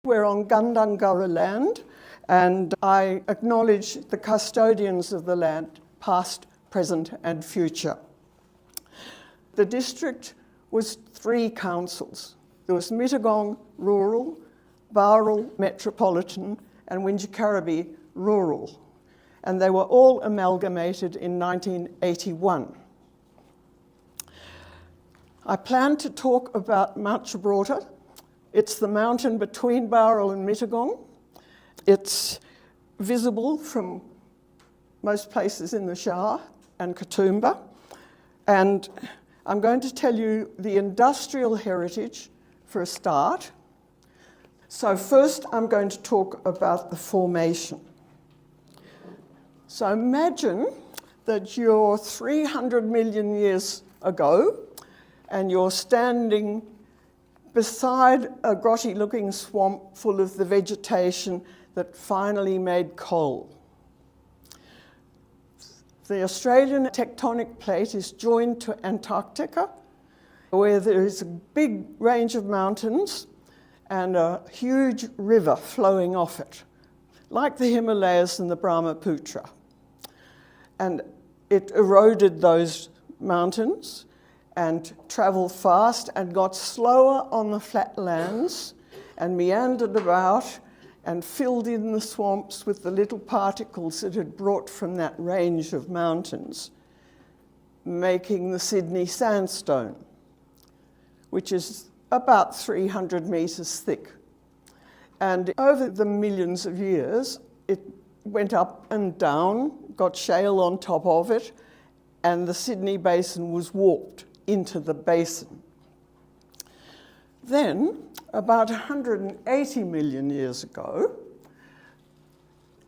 We're on Gundungurra land, and I acknowledge the custodians of the land, past, present and future. The district was 3 councils. There was Mittagong Rural, Bowral Metropolitan and Wingecarribee Rural, and they were all amalgamated in 1981. I plan to talk about Mount Gibraltar. It's the mountain between Bowral and Mittagong. It's visible from most places in the Shire and Katoomba. And I'm going to tell you the industrial heritage for a start. So first I'm going to talk about the formation. So imagine that you're 300 million years ago and you're standing beside a grotty-looking swamp full of the vegetation that finally made coal. The Australian tectonic plate is joined to Antarctica, where there is a big range of mountains and a huge river flowing off it, like the Himalayas and the Brahmaputra. And it eroded those mountains and travelled fast and got slower on the flatlands and meandered about and filled in the swamps with the little particles it had brought from that range of mountains, making the Sydney sandstone, which is about 300 metres thick. And over the millions of years, it went up and down, got shale on top of it, and the Sydney Basin was warped into the basin. Then, about 180 million years ago,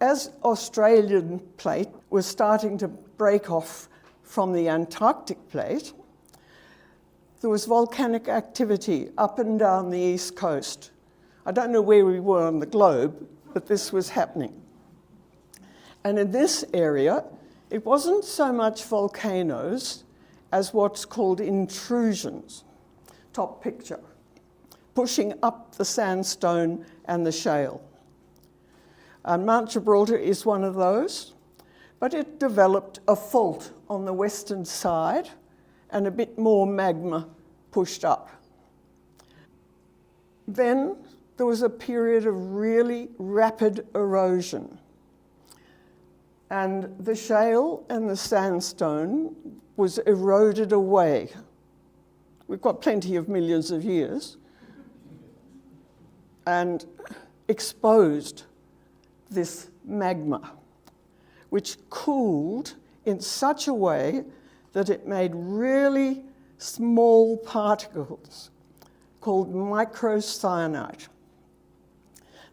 as Australian plate was starting to break off from the Antarctic plate, there was volcanic activity up and down the east coast. I don't know where we were on the globe, but this was happening. And in this area, it wasn't so much volcanoes as what's called intrusions, top picture, pushing up the sandstone and the shale. And Mount Gibraltar is one of those, but it developed a fault on the western side and a bit more magma pushed up. Then there was a period of really rapid erosion, and the shale and the sandstone was eroded away. We've got plenty of millions of years, and exposed this magma, which cooled in such a way that it made really small particles called microcyanite.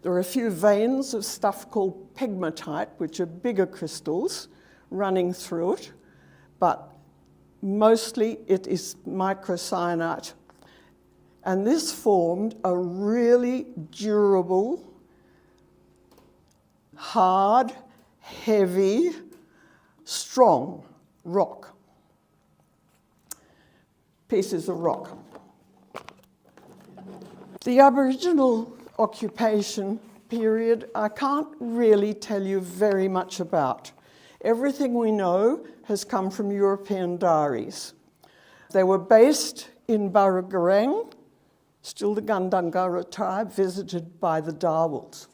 There are a few veins of stuff called pegmatite, which are bigger crystals running through it, but mostly it is microcyanite. And this formed a really durable, hard, heavy, strong rock. Pieces of rock. The Aboriginal occupation period, I can't really tell you very much about. Everything we know has come from European diaries. They were based in Burragarang, still the Gundungurra tribe, visited by the Darwals.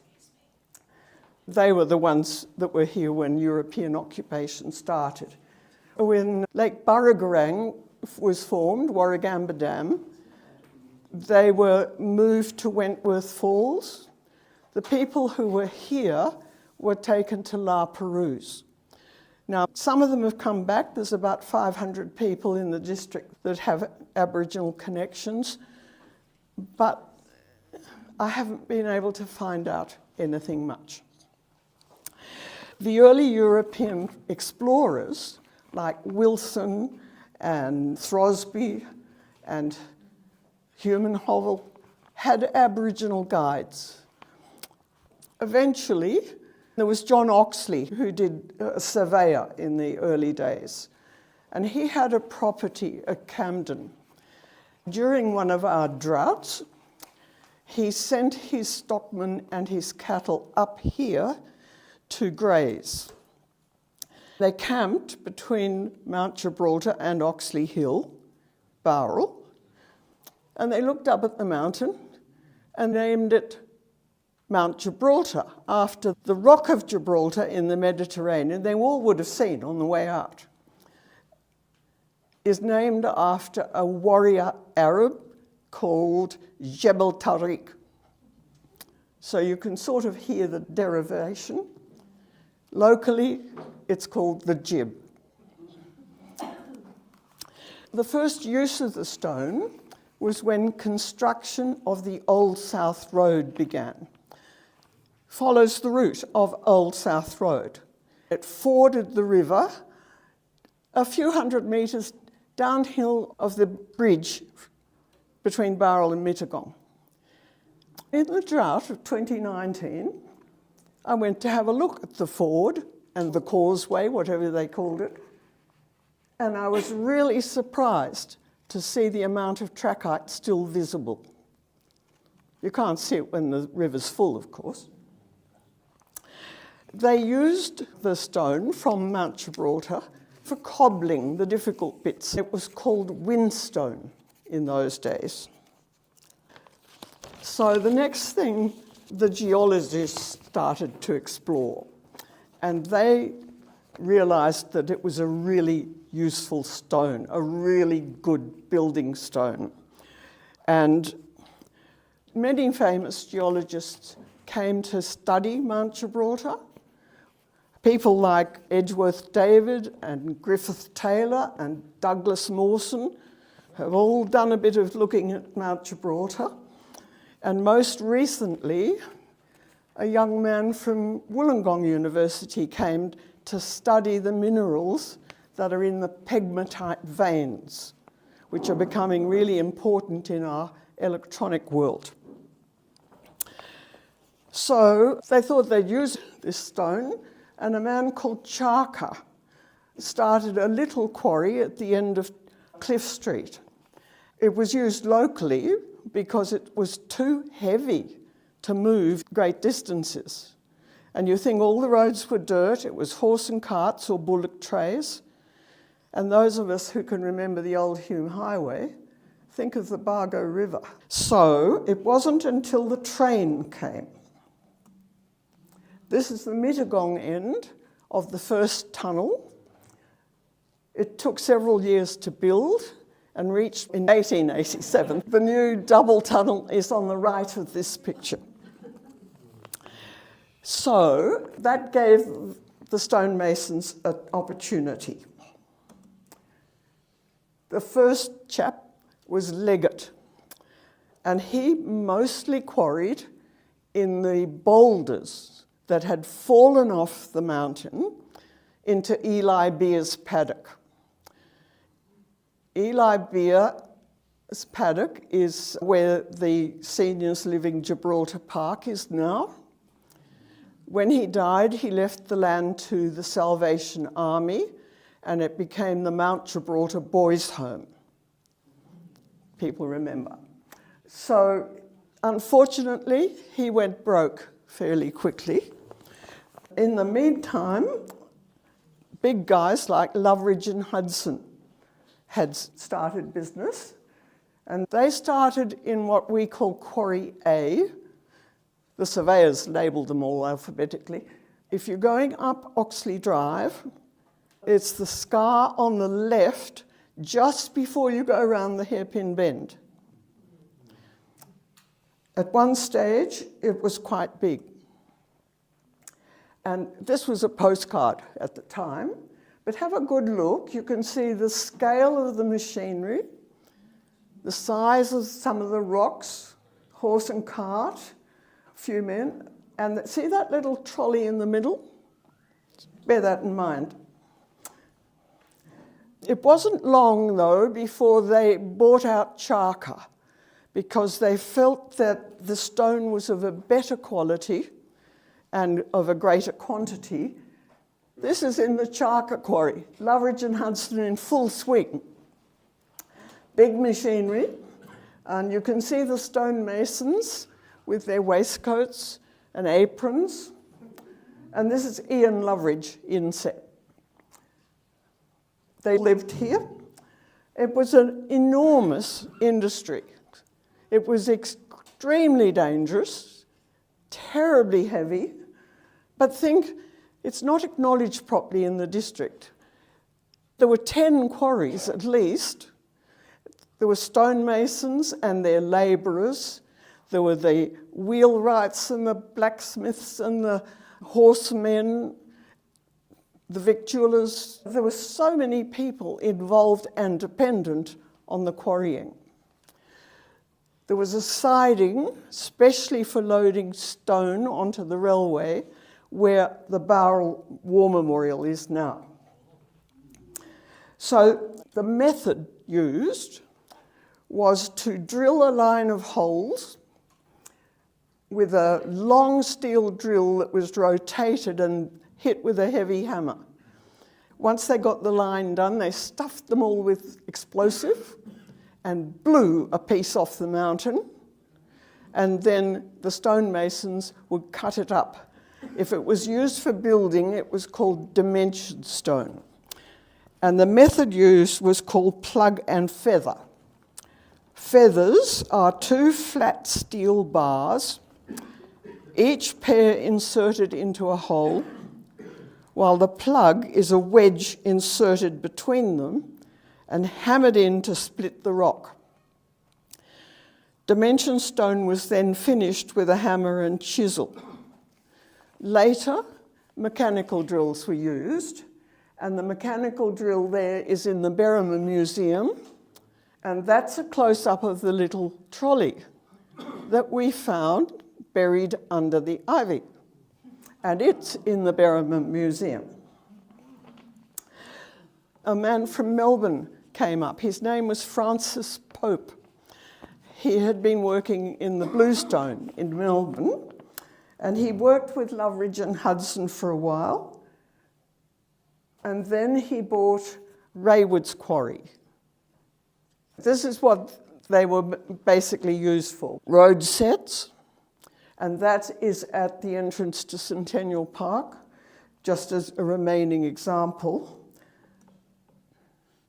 They were the ones that were here when European occupation started. When Lake Burragarang was formed, Warragamba Dam, they were moved to Wentworth Falls. The people who were here were taken to La Perouse. Now, some of them have come back. There's about 500 people in the district that have Aboriginal connections, but I haven't been able to find out anything much. The early European explorers, like Wilson and Throsby and Humenhovel, had Aboriginal guides. Eventually, there was John Oxley, who did a surveyor in the early days, and he had a property at Camden. During one of our droughts, he sent his stockmen and his cattle up here to graze. They camped between Mount Gibraltar and Oxley Hill, Bowral, and they looked up at the mountain and named it Mount Gibraltar, after the Rock of Gibraltar in the Mediterranean, they all would have seen on the way out, is named after a warrior Arab called Jebel Tariq. So you can sort of hear the derivation. Locally, it's called the Jib. The first use of the stone was when construction of the Old South Road began. Follows the route of Old South Road. It forded the river a few hundred metres downhill of the bridge between Bowral and Mittagong. In the drought of 2019, I went to have a look at the ford and the causeway, whatever they called it, and I was really surprised to see the amount of trachyte still visible. You can't see it when the river's full, of course. They used the stone from Mount Gibraltar for cobbling the difficult bits. It was called whinstone in those days. So the next thing the geologists started to explore, and they realised that it was a really useful stone, a really good building stone. And many famous geologists came to study Mount Gibraltar. People like Edgeworth David and Griffith Taylor and Douglas Mawson have all done a bit of looking at Mount Gibraltar. And most recently, a young man from Wollongong University came to study the minerals that are in the pegmatite veins, which are becoming really important in our electronic world. So they thought they'd use this stone, and a man called Charker started a little quarry at the end of Cliff Street. It was used locally because it was too heavy to move great distances. And you think all the roads were dirt, it was horse and carts or bullock trays. And those of us who can remember the old Hume Highway think of the Bargo River. So it wasn't until the train came. This is the Mittagong end of the first tunnel. It took several years to build and reached in 1887. The new double tunnel is on the right of this picture. So that gave the stonemasons an opportunity. The first chap was Leggett, and he mostly quarried in the boulders that had fallen off the mountain into Eli Beer's paddock. Eli Beer's paddock is where the Seniors Living Gibraltar Park is now. When he died, he left the land to the Salvation Army, and it became the Mount Gibraltar Boys' Home. People remember. So, unfortunately, he went broke fairly quickly. In the meantime, big guys like Loveridge and Hudson had started business, and they started in what we call Quarry A. The surveyors labelled them all alphabetically. If you're going up Oxley Drive, it's the scar on the left just before you go around the hairpin bend. At one stage, it was quite big. And this was a postcard at the time, but have a good look. You can see the scale of the machinery, the size of some of the rocks, horse and cart, a few men, and see that little trolley in the middle? Bear that in mind. It wasn't long, though, before they bought out Charker, because they felt that the stone was of a better quality and of a greater quantity. This is in the Charker quarry, Loveridge and Hudson in full swing. Big machinery, and you can see the stonemasons with their waistcoats and aprons. And this is Ian Loveridge inset. They lived here. It was an enormous industry. It was extremely dangerous, terribly heavy, but think it's not acknowledged properly in the district. There were 10 quarries at least. There were stonemasons and their labourers. There were the wheelwrights and the blacksmiths and the horsemen, the victuallers. There were so many people involved and dependent on the quarrying. There was a siding, especially for loading stone onto the railway, where the Bowral War Memorial is now. So the method used was to drill a line of holes with a long steel drill that was rotated and hit with a heavy hammer. Once they got the line done, they stuffed them all with explosive and blew a piece off the mountain, and then the stonemasons would cut it up. If it was used for building, it was called dimension stone. And the method used was called plug and feather. Feathers are 2 flat steel bars, each pair inserted into a hole, while the plug is a wedge inserted between them and hammered in to split the rock. Dimension stone was then finished with a hammer and chisel. Later, mechanical drills were used, and the mechanical drill there is in the Berrimah Museum, and that's a close-up of the little trolley that we found buried under the ivy, and it's in the Berrimah Museum. A man from Melbourne came up. His name was Francis Pope. He had been working in the Bluestone in Melbourne, and he worked with Loveridge and Hudson for a while, and then he bought Raywood's quarry. This is what they were basically used for. Road sets, and that is at the entrance to Centennial Park, just as a remaining example.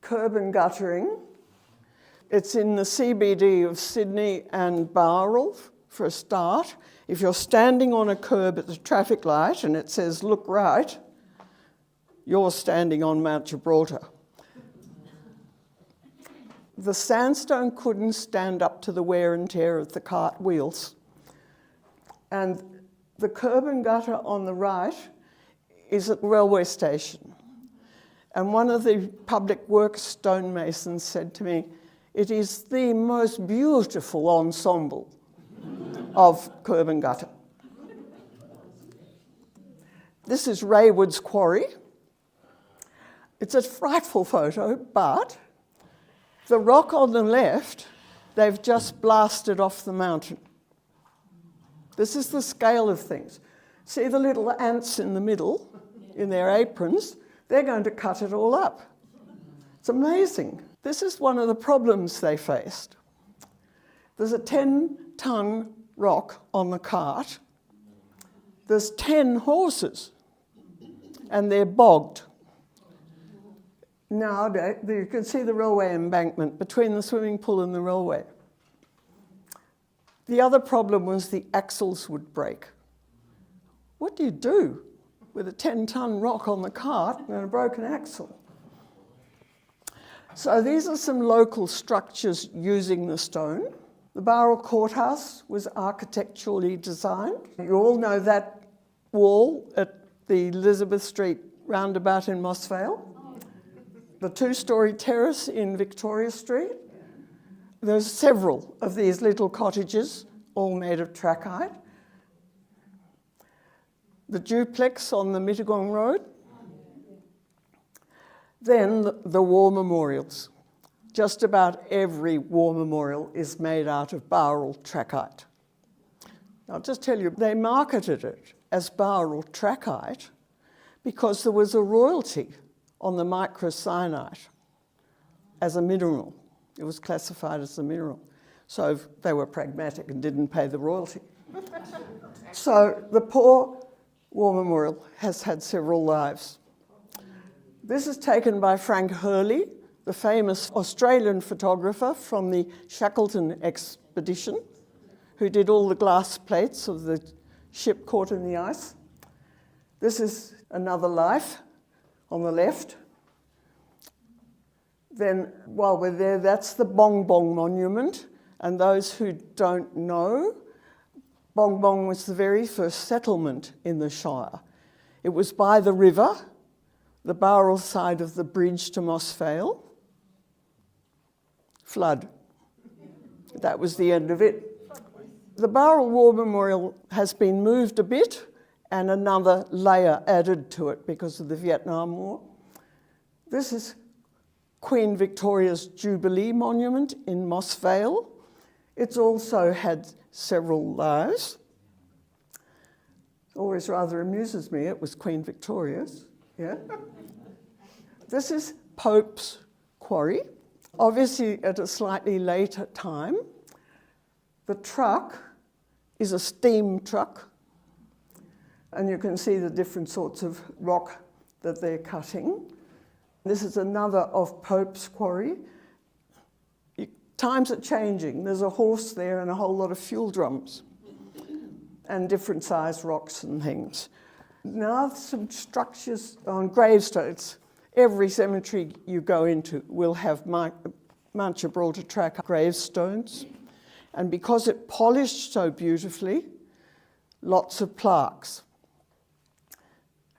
Curb and guttering. It's in the CBD of Sydney and Bowral for a start. If you're standing on a curb at the traffic light and it says look right, you're standing on Mount Gibraltar. The sandstone couldn't stand up to the wear and tear of the cart wheels. And the curb and gutter on the right is at the railway station. And one of the public works stonemasons said to me, it is the most beautiful ensemble of curb and gutter. This is Raywood's quarry. It's a frightful photo, but the rock on the left, they've just blasted off the mountain. This is the scale of things. See the little ants in the middle, in their aprons? They're going to cut it all up. It's amazing. This is one of the problems they faced. There's a 10-ton rock on the cart. There's 10 horses, and they're bogged. Now you can see the railway embankment between the swimming pool and the railway. The other problem was the axles would break. What do you do with a 10-ton rock on the cart and a broken axle? So these are some local structures using the stone. The Bowral Courthouse was architecturally designed. You all know that wall at the Elizabeth Street roundabout in Moss Vale. The 2-storey terrace in Victoria Street. There's several of these little cottages, all made of trachyte. The duplex on the Mittagong Road. Then the war memorials. Just about every war memorial is made out of Bowral trachyte. I'll just tell you, they marketed it as Bowral trachyte because there was a royalty on the microcyanite as a mineral. It was classified as a mineral. So they were pragmatic and didn't pay the royalty. So the poor war memorial has had several lives. This is taken by Frank Hurley, the famous Australian photographer from the Shackleton expedition, who did all the glass plates of the ship caught in the ice. This is another life on the left. Then, while we're there, that's the Bong Bong Monument. And those who don't know, Bong Bong was the very first settlement in the Shire. It was by the river, the Bowral side of the bridge to Moss Vale. Flood. That was the end of it. The Bowral War Memorial has been moved a bit and another layer added to it because of the Vietnam War. This is Queen Victoria's Jubilee Monument in Moss Vale. It's also had several lives. Always rather amuses me, it was Queen Victoria's, yeah. This is Pope's Quarry, obviously at a slightly later time. The truck is a steam truck, and you can see the different sorts of rock that they're cutting. This is another of Pope's Quarry. Times are changing. There's a horse there and a whole lot of fuel drums and different sized rocks and things. Now some structures on gravestones. Every cemetery you go into will have Mount Gibraltar Track gravestones. And because it polished so beautifully, lots of plaques.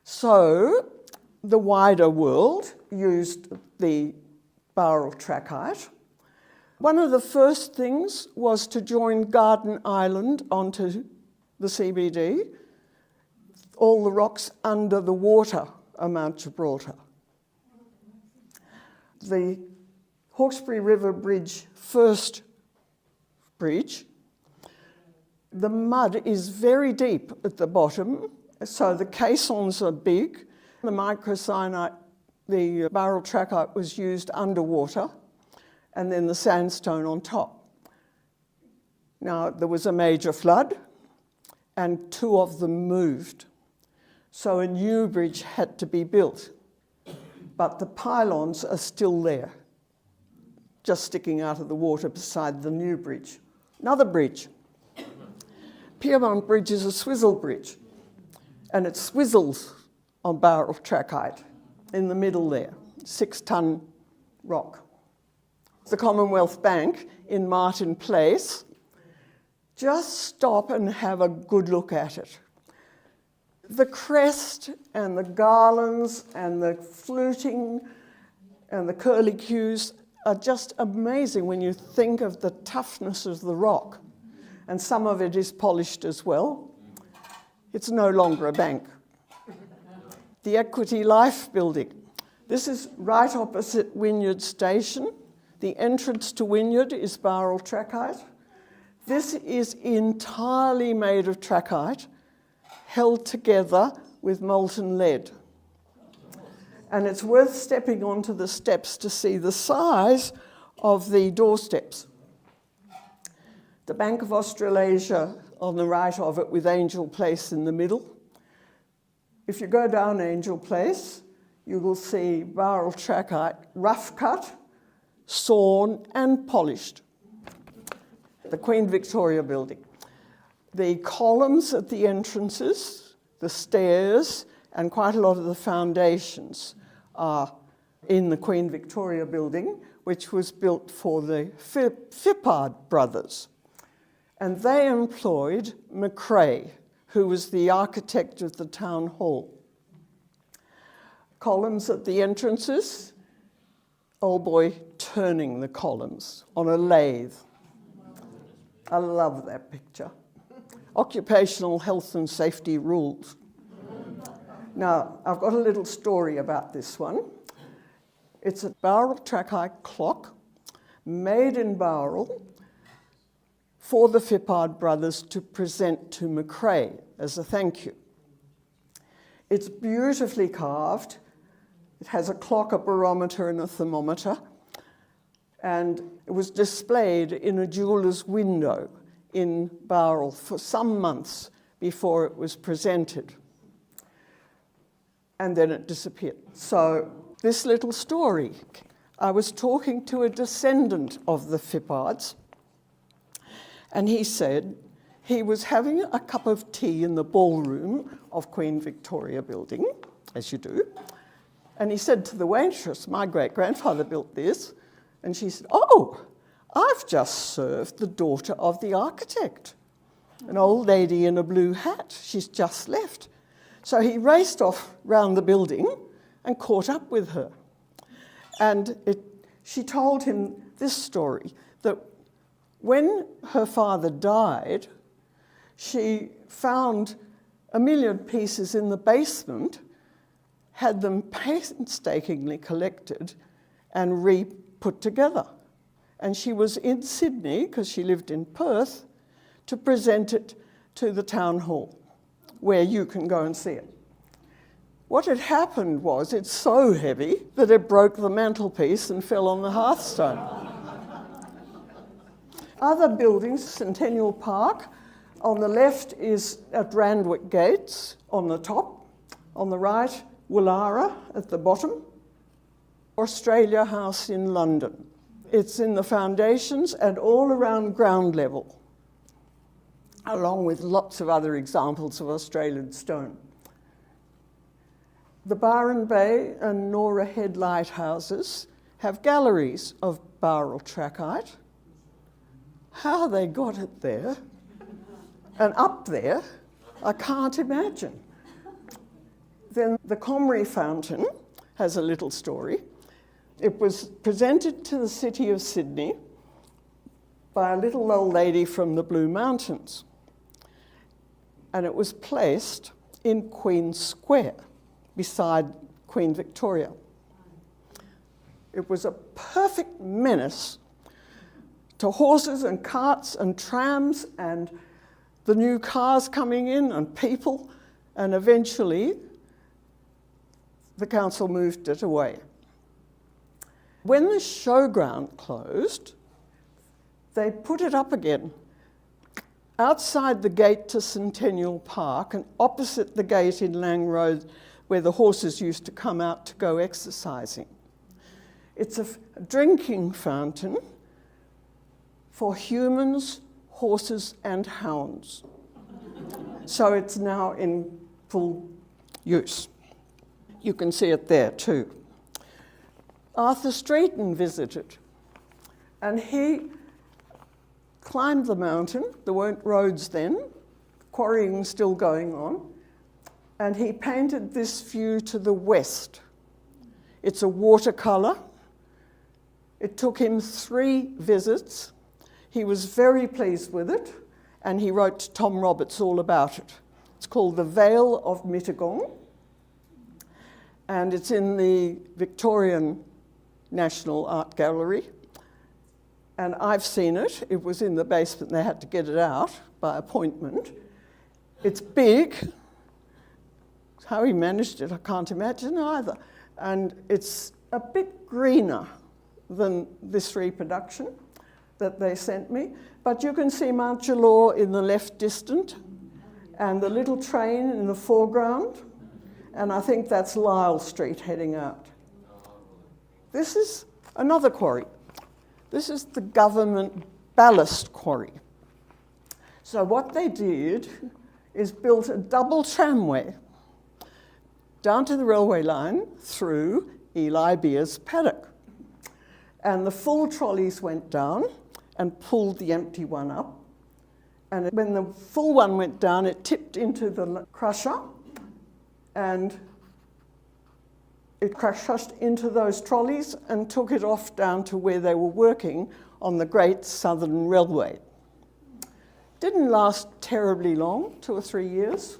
So the wider world used the Bowral trachyte. One of the first things was to join Garden Island onto the CBD, all the rocks under the water of Mount Gibraltar. The Hawkesbury River Bridge, first bridge, the mud is very deep at the bottom, so the caissons are big. The microcyanite, the Bowral trachyte, was used underwater, and then the sandstone on top. Now, there was a major flood, and two of them moved. So a new bridge had to be built. But the pylons are still there, just sticking out of the water beside the new bridge. Another bridge. Piermont Bridge is a swizzle bridge, and it swizzles on Bowral trachyte in the middle there, 6-ton rock. The Commonwealth Bank in Martin Place, just stop and have a good look at it. The crest and the garlands and the fluting and the curlicues are just amazing when you think of the toughness of the rock. And some of it is polished as well. It's no longer a bank. The Equity Life Building. This is right opposite Wynyard Station. The entrance to Wynyard is Bowral trachyte. This is entirely made of trachyte, held together with molten lead. And it's worth stepping onto the steps to see the size of the doorsteps. The Bank of Australasia on the right of it with Angel Place in the middle. If you go down Angel Place, you will see Bowral trachyte, rough cut, sawn and polished. The Queen Victoria Building. The columns at the entrances, the stairs, and quite a lot of the foundations are in the Queen Victoria Building, which was built for the Phippard brothers. And they employed McRae, who was the architect of the town hall. Columns at the entrances, old boy turning the columns on a lathe. I love that picture. Occupational health and safety rules. Now, I've got a little story about this one. It's a Bowral trachyte clock made in Bowral for the Phippard brothers to present to McRae as a thank you. It's beautifully carved. It has a clock, a barometer, and a thermometer. and it was displayed in a jeweller's window in Bowral for some months before it was presented. And then it disappeared. So this little story, I was talking to a descendant of the Phippards, and he said he was having a cup of tea in the ballroom of Queen Victoria Building, as you do, and he said to the waitress, "My great-grandfather built this," and she said, "Oh, I've just served the daughter of the architect, an old lady in a blue hat. She's just left." So he raced off round the building and caught up with her. And she told him this story, that when her father died, she found a million pieces in the basement, had them painstakingly collected and re-put together. And she was in Sydney, because she lived in Perth, to present it to the town hall, where you can go and see it. What had happened was it's so heavy that it broke the mantelpiece and fell on the hearthstone. Other buildings, Centennial Park, on the left is at Randwick Gates on the top, on the right, Woollahra at the bottom, Australia House in London. It's in the foundations and all around ground level, along with lots of other examples of Australian stone. The Byron Bay and Nora Head lighthouses have galleries of Bowral trachyte. How they got it there and up there, I can't imagine. Then the Comrie Fountain has a little story. It was presented to the city of Sydney by a little old lady from the Blue Mountains, and it was placed in Queen Square beside Queen Victoria. It was a perfect menace to horses and carts and trams and the new cars coming in and people, and eventually the council moved it away. When the showground closed, they put it up again outside the gate to Centennial Park and opposite the gate in Lang Road where the horses used to come out to go exercising. It's a drinking fountain for humans, horses and hounds. So it's now in full use. You can see it there too. Arthur Streyton visited, and he climbed the mountain. There weren't roads then, quarrying still going on, and he painted this view to the west. It's a watercolour. It took him 3 visits. He was very pleased with it, and he wrote to Tom Roberts all about it. It's called The Vale of Mittagong, and it's in the Victorian National Art Gallery. And I've seen it. It was in the basement. They had to get it out by appointment. It's big. How he managed it, I can't imagine either. And it's a bit greener than this reproduction that they sent me. But you can see Mount Jalor in the left distant, and the little train in the foreground. And I think that's Lyle Street heading out. This is another quarry. This is the government ballast quarry. So what they did is built a double tramway down to the railway line through Eli Beer's paddock. And the full trolleys went down and pulled the empty one up. And when the full one went down, it tipped into the crusher, and it crushed into those trolleys and took it off down to where they were working on the Great Southern Railway. Didn't last terribly long, 2 or 3 years.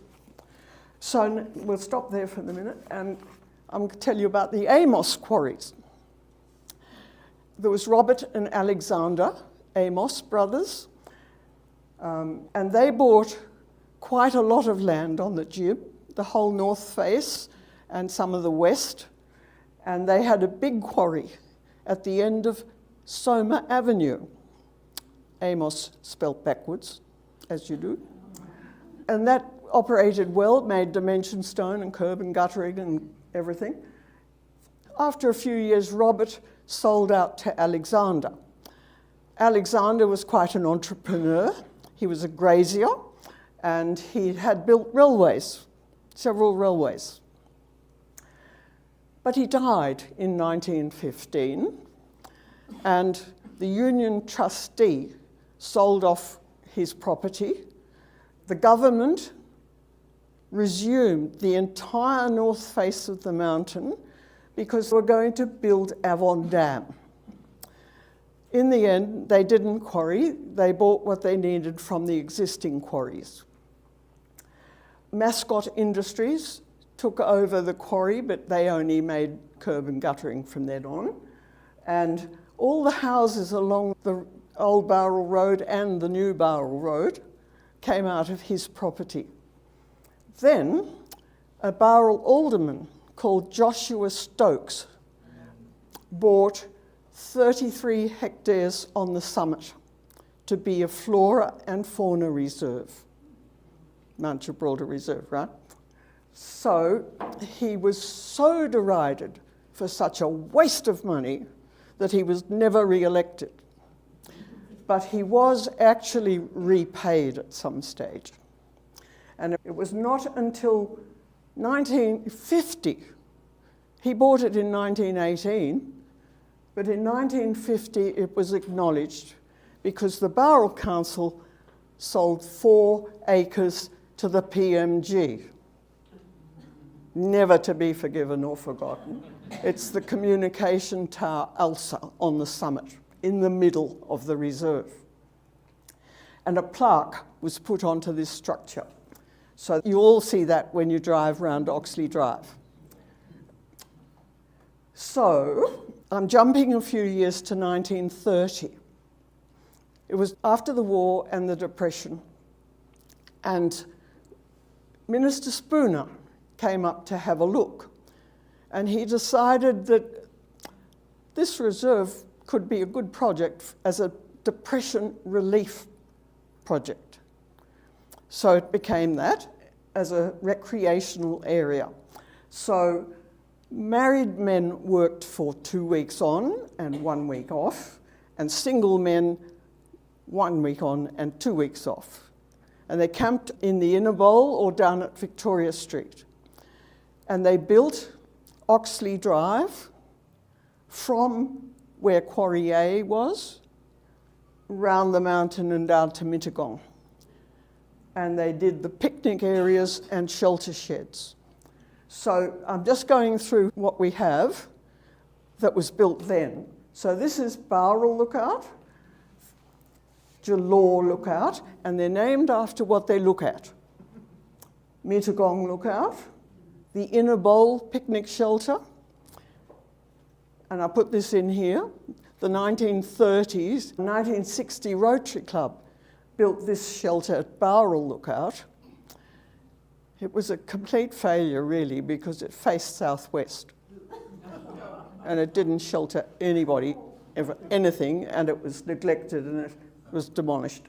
So we'll stop there for the minute, and I'm going to tell you about the Amos quarries. There was Robert and Alexander Amos brothers, and they bought quite a lot of land on the Jib, the whole north face and some of the west, and they had a big quarry at the end of Soma Avenue. Amos spelt backwards, as you do. And that operated well, made dimension stone and curb and guttering and everything. After a few years, Robert sold out to Alexander. Alexander was quite an entrepreneur. He was a grazier, and he had built railways, several railways. But he died in 1915, and the union trustee sold off his property. The government resumed the entire north face of the mountain because they were going to build Avon Dam. In the end, they didn't quarry. They bought what they needed from the existing quarries. Mascot Industries took over the quarry, but they only made curb and guttering from then on. And all the houses along the old Bowral Road and the new Bowral Road came out of his property. Then a Bowral alderman called Joshua Stokes bought 33 hectares on the summit to be a flora and fauna reserve. Mount Gibraltar Reserve, right? So he was so derided for such a waste of money that he was never re-elected. But he was actually repaid at some stage. And it was not until 1950, he bought it in 1918, but in 1950 it was acknowledged because the Bowral Council sold 4 acres to the PMG. Never to be forgiven or forgotten. It's the communication tower ALSA on the summit, in the middle of the reserve. And a plaque was put onto this structure. So you all see that when you drive round Oxley Drive. So I'm jumping a few years to 1930. It was after the war and the Depression. And Minister Spooner came up to have a look. And he decided that this reserve could be a good project as a depression relief project. So it became that as a recreational area. So married men worked for 2 weeks on and 1 week off, and single men 1 week on and 2 weeks off. And they camped in the Inner Bowl or down at Victoria Street. And they built Oxley Drive from where Quarry A was, round the mountain and down to Mittagong. And they did the picnic areas and shelter sheds. So I'm just going through what we have that was built then. So this is Bowral Lookout, Jalore Lookout, and they're named after what they look at. Mittagong Lookout, the Inner Bowl picnic shelter, and I put this in here, the 1930s, 1960 Rotary Club built this shelter at Bowral Lookout. It was a complete failure, really, because it faced southwest. And it didn't shelter anybody, anything, and it was neglected and it was demolished.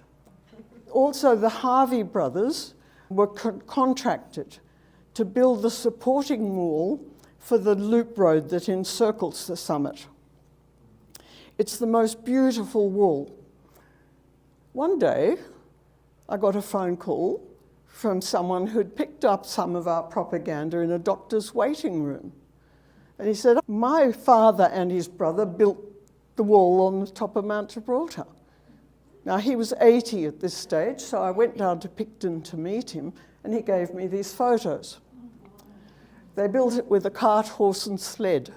Also, the Harvey brothers were contracted to build the supporting wall for the loop road that encircles the summit. It's the most beautiful wall. One day, I got a phone call from someone who'd picked up some of our propaganda in a doctor's waiting room. And he said, my father and his brother built the wall on the top of Mount Gibraltar. Now, he was 80 at this stage, so I went down to Picton to meet him, and he gave me these photos. They built it with a cart, horse, and sled.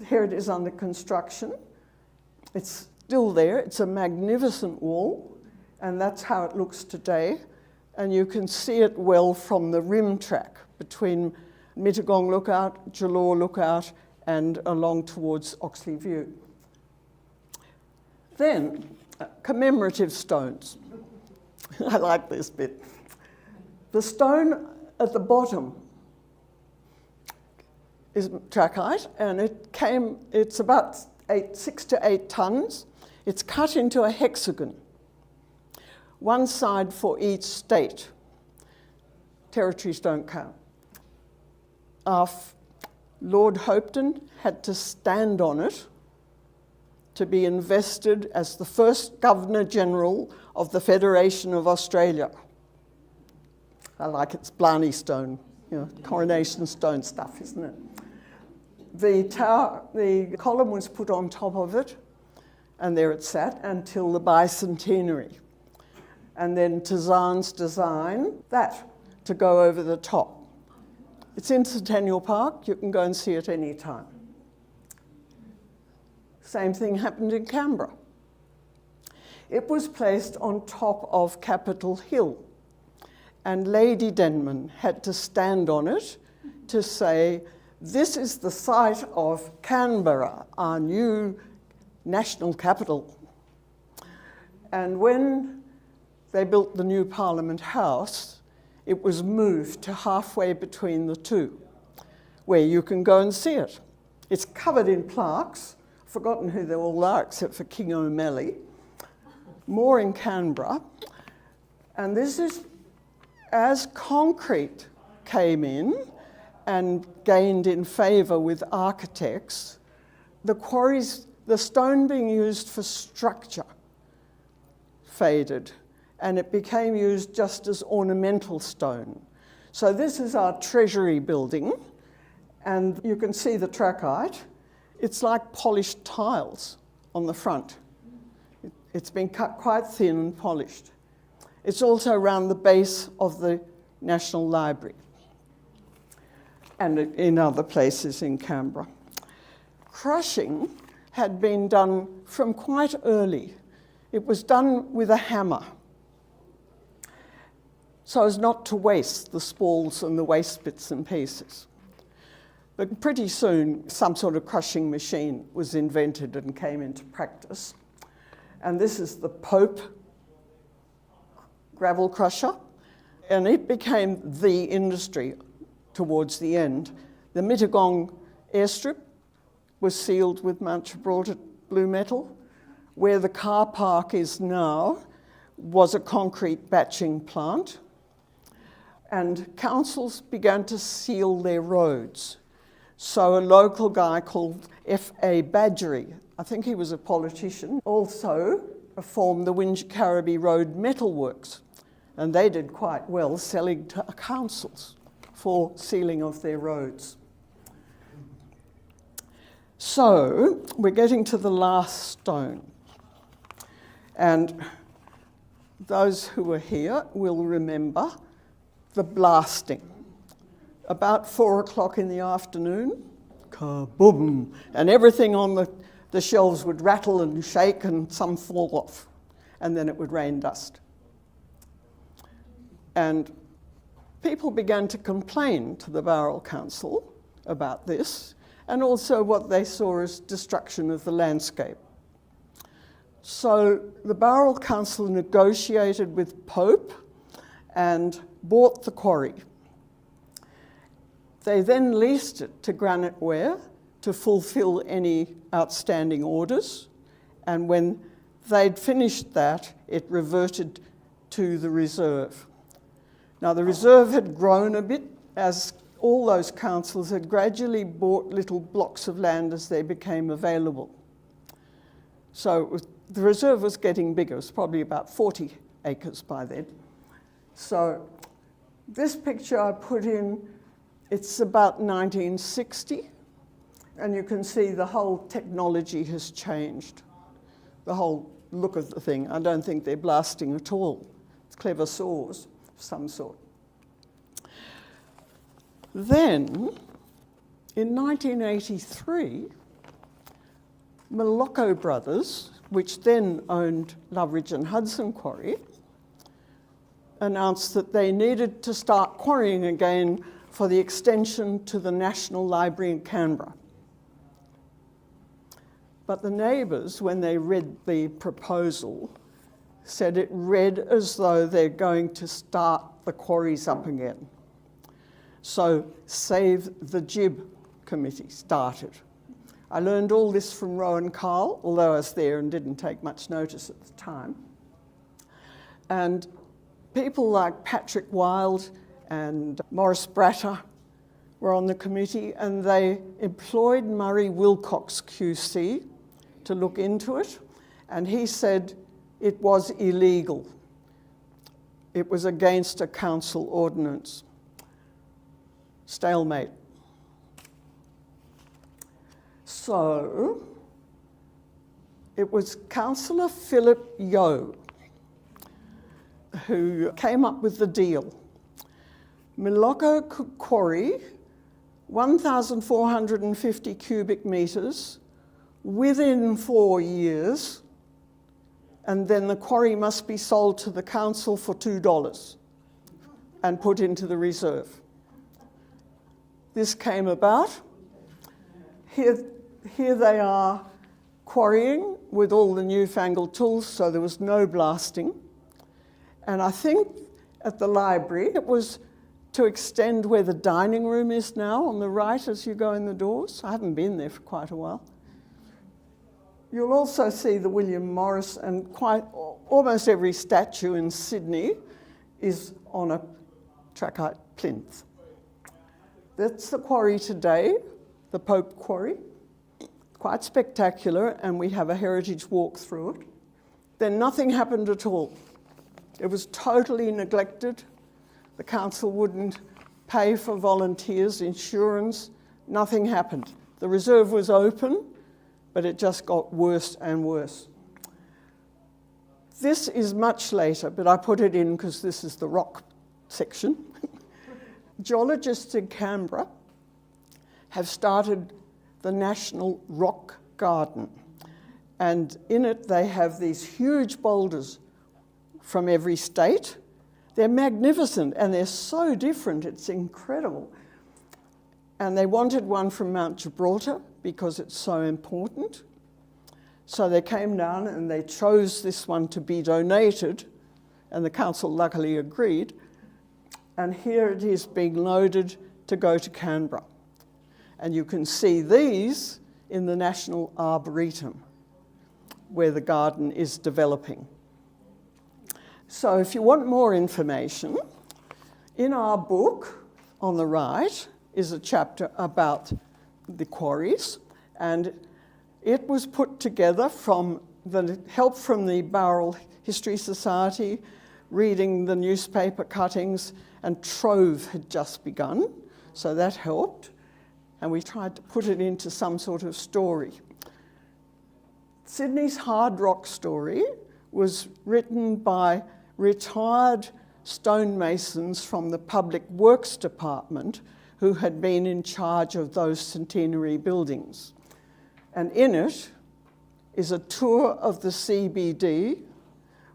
Here it is under construction. It's still there. It's a magnificent wall, and that's how it looks today. And you can see it well from the rim track between Mittagong Lookout, Jalore Lookout, and along towards Oxley View. Then, commemorative stones. I like this bit. The stone at the bottom is trachyte, and it's about 6 to 8 tonnes. It's cut into a hexagon, one side for each state. Territories don't count. Lord Hopetoun had to stand on it to be invested as the first Governor-General of the Federation of Australia. I like it's Blarney Stone, coronation stone stuff, isn't it? The column was put on top of it, and there it sat until the bicentenary. And then Tazan's design that to go over the top. It's in Centennial Park. You can go and see it any time. Same thing happened in Canberra. It was placed on top of Capitol Hill, and Lady Denman had to stand on it to say, this is the site of Canberra, our new national capital. And when they built the new Parliament House, it was moved to halfway between the two, where you can go and see it. It's covered in plaques. I've forgotten who they all are, except for King O'Malley. More in Canberra. And this is, as concrete came in and gained in favour with architects, the quarries, the stone being used for structure, faded, and it became used just as ornamental stone. So this is our Treasury building, and you can see the trachyte. It's like polished tiles on the front. It's been cut quite thin and polished. It's also around the base of the National Library and in other places in Canberra. Crushing had been done from quite early. It was done with a hammer, so as not to waste the spalls and the waste bits and pieces. But pretty soon, some sort of crushing machine was invented and came into practice. And this is the Pope gravel crusher, and it became the industry towards the end. The Mittagong airstrip was sealed with Mount Gibraltar blue metal. Where the car park is now was a concrete batching plant, and councils began to seal their roads. So a local guy called F.A. Badgery, I think he was a politician, also formed the Wingecarribee Road Metalworks, and they did quite well selling to councils for sealing of their roads. So we're getting to the last stone. And those who were here will remember the blasting. About 4 o'clock in the afternoon, kaboom, and everything on the shelves would rattle and shake and some fall off, and then it would rain dust. And people began to complain to the Bowral Council about this, and also what they saw as destruction of the landscape. So the Bowral Council negotiated with Pope and bought the quarry. They then leased it to Granite Ware to fulfil any outstanding orders, and when they'd finished that, it reverted to the reserve. Now the reserve had grown a bit as all those councils had gradually bought little blocks of land as they became available. So the reserve was getting bigger. It was probably about 40 acres by then. So this picture I put in, it's about 1960, and you can see the whole technology has changed. The whole look of the thing. I don't think they're blasting at all. It's clever saws of some sort. Then, in 1983, Moloko Brothers, which then owned Loveridge and Hudson Quarry, announced that they needed to start quarrying again for the extension to the National Library in Canberra. But the neighbours, when they read the proposal, said it read as though they're going to start the quarries up again. So Save the Gib committee started. I learned all this from Rowan Carl, although I was there and didn't take much notice at the time. And people like Patrick Wild and Morris Bratter were on the committee, and they employed Murray Wilcox QC to look into it, and he said it was illegal. It was against a council ordinance. Stalemate. So it was Councillor Philip Yeo who came up with the deal. Miloko Quarry, 1,450 cubic metres within 4 years, and then the quarry must be sold to the council for $2 and put into the reserve. This came about. Here they are quarrying with all the newfangled tools, so there was no blasting. And I think at the library, it was to extend where the dining room is now on the right as you go in the doors. I haven't been there for quite a while. You'll also see the William Morris, and almost every statue in Sydney is on a trachyte plinth. That's the quarry today, the Pope Quarry. Quite spectacular, and we have a heritage walk through it. Then nothing happened at all. It was totally neglected. The council wouldn't pay for volunteers, insurance, nothing happened. The reserve was open, but it just got worse and worse. This is much later, but I put it in because this is the rock section. Geologists in Canberra have started the National Rock Garden, and in it they have these huge boulders from every state. They're magnificent and they're so different, it's incredible. And they wanted one from Mount Gibraltar because it's so important. So they came down and they chose this one to be donated, and the council luckily agreed. And here it is being loaded to go to Canberra. And you can see these in the National Arboretum, where the garden is developing. So if you want more information, in our book on the right is a chapter about the quarries, and it was put together from the help from the Bowral History Society, reading the newspaper cuttings, and Trove had just begun, so that helped. And we tried to put it into some sort of story. Sydney's hard rock story was written by retired stonemasons from the Public Works Department who had been in charge of those centenary buildings. And in it is a tour of the CBD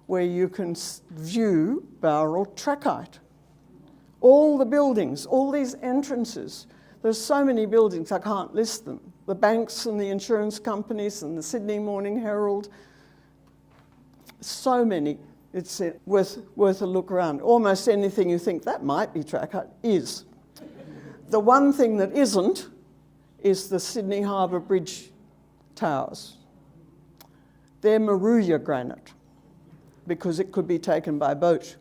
where you can view Bowral Trachyte. All the buildings, all these entrances. There's so many buildings, I can't list them. The banks and the insurance companies and the Sydney Morning Herald. So many. It's worth a look around. Almost anything you think that might be trachyte is. The one thing that isn't is the Sydney Harbour Bridge towers. They're Maruya granite because it could be taken by boat.